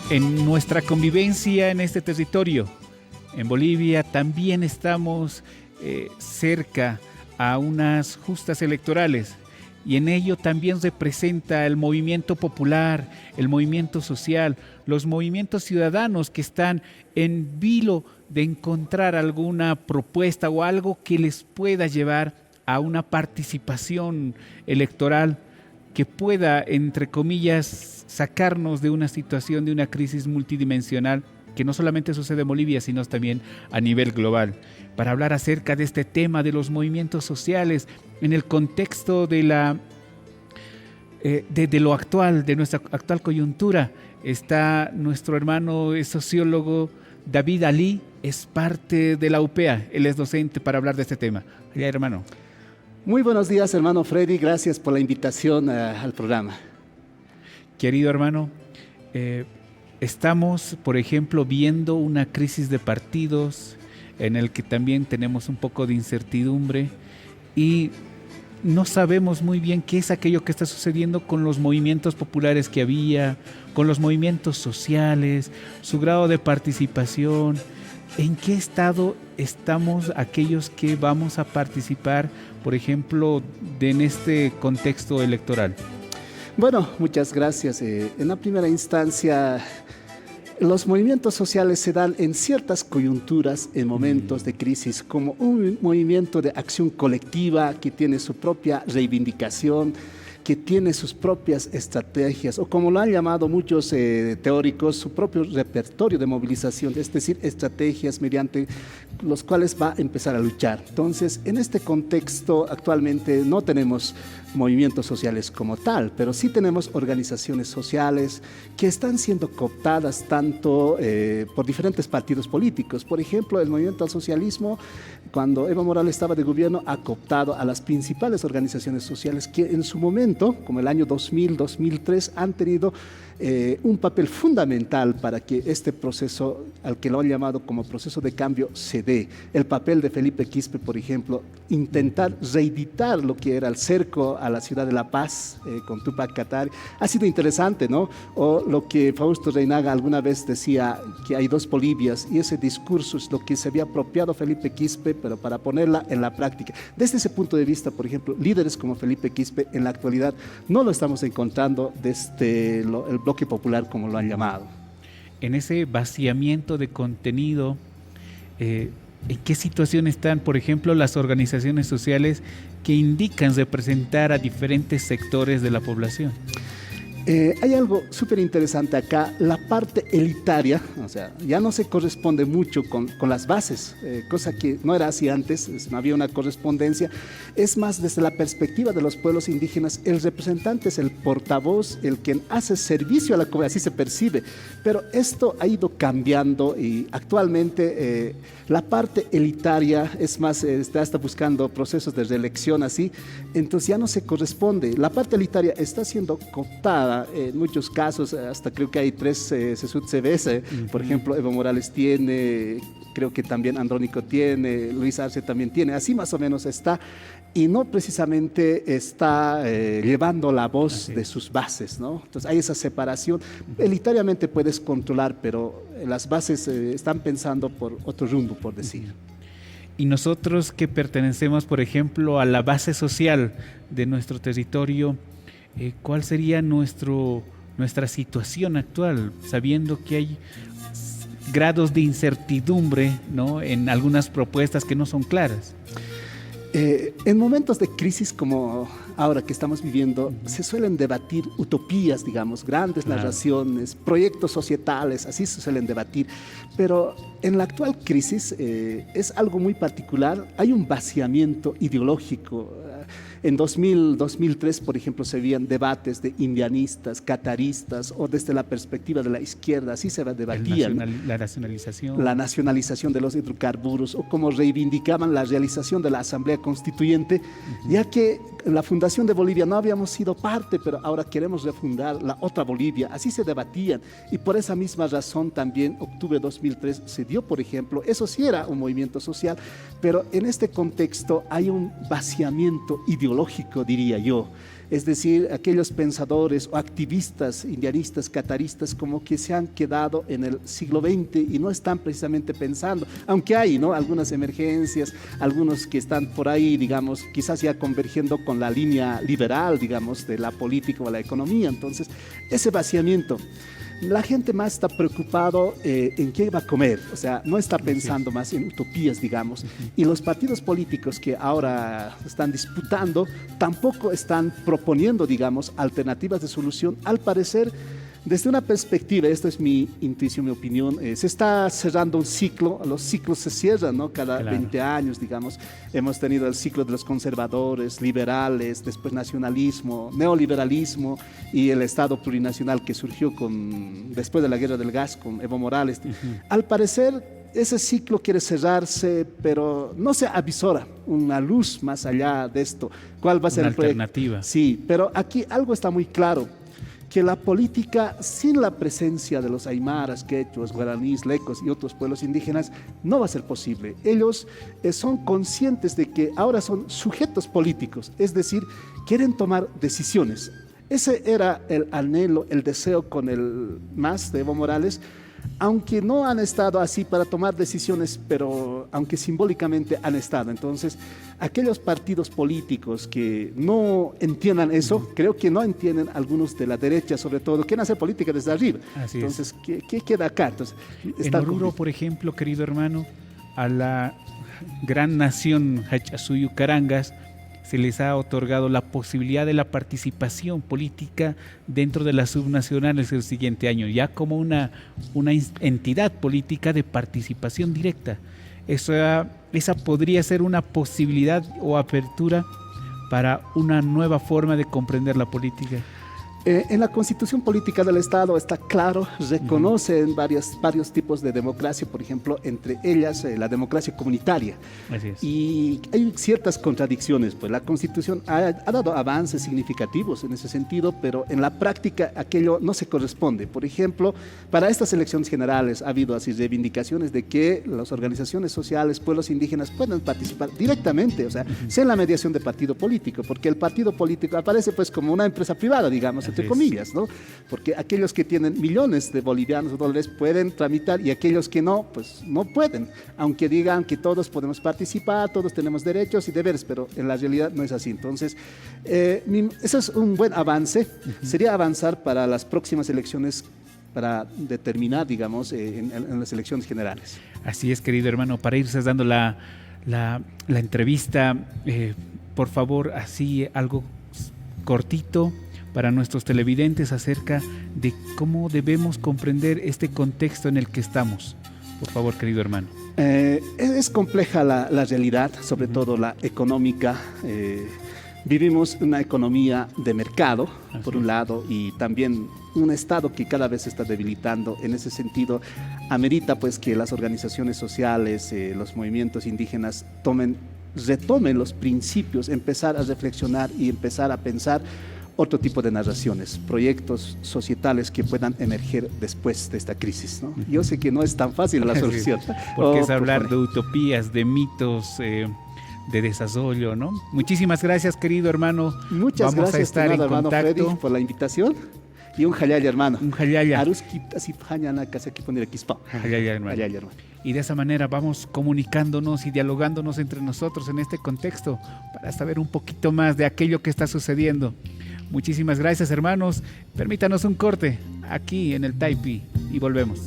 En nuestra convivencia en este territorio, en Bolivia, también estamos cerca a unas justas electorales y en ello también representa el movimiento popular, el movimiento social, los movimientos ciudadanos que están en vilo de encontrar alguna propuesta o algo que les pueda llevar a una participación electoral que pueda, entre comillas, sacarnos de una situación, de una crisis multidimensional que no solamente sucede en Bolivia, sino también a nivel global. Para hablar acerca de este tema de los movimientos sociales en el contexto de lo actual, de nuestra actual coyuntura, está nuestro hermano sociólogo David Ali, es parte de la UPEA, él es docente para hablar de este tema. Ya, hermano. Muy buenos días, hermano Freddy, gracias por la invitación al programa. Querido hermano, estamos, por ejemplo, viendo una crisis de partidos en el que también tenemos un poco de incertidumbre y no sabemos muy bien qué es aquello que está sucediendo con los movimientos populares que había, con los movimientos sociales, su grado de participación, en qué estado estamos aquellos que vamos a participar, por ejemplo, en este contexto electoral. Bueno, muchas gracias. En la primera instancia, los movimientos sociales se dan en ciertas coyunturas, en momentos de crisis, como un movimiento de acción colectiva que tiene su propia reivindicación, que tiene sus propias estrategias, o como lo han llamado muchos teóricos, su propio repertorio de movilización, es decir, estrategias mediante los cuales va a empezar a luchar. Entonces, en este contexto, actualmente no tenemos movimientos sociales como tal, pero sí tenemos organizaciones sociales que están siendo cooptadas tanto por diferentes partidos políticos. Por ejemplo, el movimiento al socialismo, cuando Evo Morales estaba de gobierno, ha cooptado a las principales organizaciones sociales que en su momento, como el año 2000, 2003, han tenido un papel fundamental para que este proceso, al que lo han llamado como proceso de cambio, se dé. El papel de Felipe Quispe, por ejemplo, intentar reeditar lo que era el cerco a la ciudad de La Paz con Túpac Katari, ha sido interesante, ¿no? O lo que Fausto Reinaga alguna vez decía, que hay dos Bolivias, y ese discurso es lo que se había apropiado Felipe Quispe, pero para ponerla en la práctica. Desde ese punto de vista, por ejemplo, líderes como Felipe Quispe en la actualidad no lo estamos encontrando desde el bloque popular, como lo han llamado. En ese vaciamiento de contenido, ¿en qué situación están, por ejemplo, las organizaciones sociales que indican representar a diferentes sectores de la población? Hay algo súper interesante acá, la parte elitaria, o sea, ya no se corresponde mucho con las bases, cosa que no era así antes, no había una correspondencia. Es más, desde la perspectiva de los pueblos indígenas, el representante es el portavoz, el quien hace servicio a la comunidad, así se percibe. Pero esto ha ido cambiando y actualmente la parte elitaria, es más, está buscando procesos de reelección así, entonces ya no se corresponde. La parte elitaria está siendo cooptada en muchos casos, hasta creo que hay 3 CBS, por ejemplo, Evo Morales tiene, creo que también Andrónico tiene, Luis Arce también tiene, así más o menos está, y no precisamente está llevando la voz de sus bases, ¿no? Entonces hay esa separación. Elitariamente puedes controlar, pero las bases están pensando por otro rumbo, por decir. Y nosotros que pertenecemos, por ejemplo, a la base social de nuestro territorio, ¿cuál sería nuestra situación actual, sabiendo que hay grados de incertidumbre, ¿no?, en algunas propuestas que no son claras? En momentos de crisis como ahora que estamos viviendo, se suelen debatir utopías, digamos, grandes narraciones, proyectos societales, así se suelen debatir. Pero en la actual crisis es algo muy particular, hay un vaciamiento ideológico. En 2003, por ejemplo, se veían debates de indianistas, cataristas, o desde la perspectiva de la izquierda, así se debatían. La nacionalización. La nacionalización de los hidrocarburos, o como reivindicaban la realización de la Asamblea Constituyente, ya que la fundación de Bolivia no habíamos sido parte, pero ahora queremos refundar la otra Bolivia, así se debatían. Y por esa misma razón también, octubre de 2003, se dio, por ejemplo, eso sí era un movimiento social, pero en este contexto hay un vaciamiento ideológico, diría yo. Es decir, aquellos pensadores o activistas indianistas, cataristas, como que se han quedado en el siglo XX y no están precisamente pensando, aunque hay, ¿no?, algunas emergencias, algunos que están por ahí, digamos, quizás ya convergiendo con la línea liberal, digamos, de la política o la economía. Entonces, ese vaciamiento. La gente más está preocupado en qué va a comer, o sea, no está pensando más en utopías, digamos, y los partidos políticos que ahora están disputando tampoco están proponiendo, digamos, alternativas de solución. Al parecer, desde una perspectiva, esto es mi intuición, mi opinión, se está cerrando un ciclo, los ciclos se cierran, ¿no?, cada 20 años, digamos. Hemos tenido el ciclo de los conservadores, liberales, después nacionalismo, neoliberalismo y el Estado plurinacional que surgió después de la Guerra del Gas con Evo Morales. Al parecer, ese ciclo quiere cerrarse, pero no se avisora una luz más allá de esto. ¿Cuál va a ser una el proyecto? alternativa? Sí, pero aquí algo está muy claro, que la política sin la presencia de los aymaras, quechuas, guaraníes, lecos y otros pueblos indígenas no va a ser posible. Ellos son conscientes de que ahora son sujetos políticos, es decir, quieren tomar decisiones. Ese era el anhelo, el deseo con el MAS de Evo Morales, aunque no han estado así para tomar decisiones, pero aunque simbólicamente han estado. Entonces, aquellos partidos políticos que no entiendan eso, creo que no entienden algunos de la derecha, sobre todo, quieren hacer política desde arriba. Así entonces, ¿qué queda acá? Entonces, en Oruro, por ejemplo, querido hermano, a la gran nación Hachasuyu Carangas se les ha otorgado la posibilidad de la participación política dentro de las subnacionales el siguiente año, ya como una entidad política de participación directa. Esa podría ser una posibilidad o apertura para una nueva forma de comprender la política. En la Constitución Política del Estado está claro, reconocen varios tipos de democracia, por ejemplo, entre ellas la democracia comunitaria. Así es. Y hay ciertas contradicciones, pues la Constitución ha dado avances significativos en ese sentido, pero en la práctica aquello no se corresponde. Por ejemplo, para estas elecciones generales ha habido así reivindicaciones de que las organizaciones sociales, pueblos indígenas puedan participar directamente, o sea, sin la mediación de partido político, porque el partido político aparece pues como una empresa privada, digamos, entre comillas, ¿no? Porque aquellos que tienen millones de bolivianos o dólares pueden tramitar y aquellos que no, pues no pueden, aunque digan que todos podemos participar, todos tenemos derechos y deberes, pero en la realidad no es así. Entonces, eso es un buen avance, sería avanzar para las próximas elecciones para determinar, digamos, en las elecciones generales. Así es, querido hermano, para irse dando la entrevista, por favor, así algo cortito para nuestros televidentes acerca de cómo debemos comprender este contexto en el que estamos. Por favor, querido hermano. Es compleja la realidad, sobre todo la económica. Vivimos una economía de mercado, por un lado, y también un Estado que cada vez se está debilitando. En ese sentido, amerita pues que las organizaciones sociales, los movimientos indígenas retomen los principios, empezar a reflexionar y empezar a pensar otro tipo de narraciones, proyectos societales que puedan emerger después de esta crisis, ¿no? Yo sé que no es tan fácil la solución. Porque es hablar de utopías, de mitos, de desarrollo, ¿no? Muchísimas gracias, querido hermano. Muchas Vamos gracias, a estar en hermano contacto. Freddy, por la invitación. Y un jalaya, hermano. Un jalaya. Jalaya, hermano. Y de esa manera vamos comunicándonos y dialogándonos entre nosotros en este contexto para saber un poquito más de aquello que está sucediendo. Muchísimas gracias, hermanos. Permítanos un corte aquí en el Taipi y volvemos.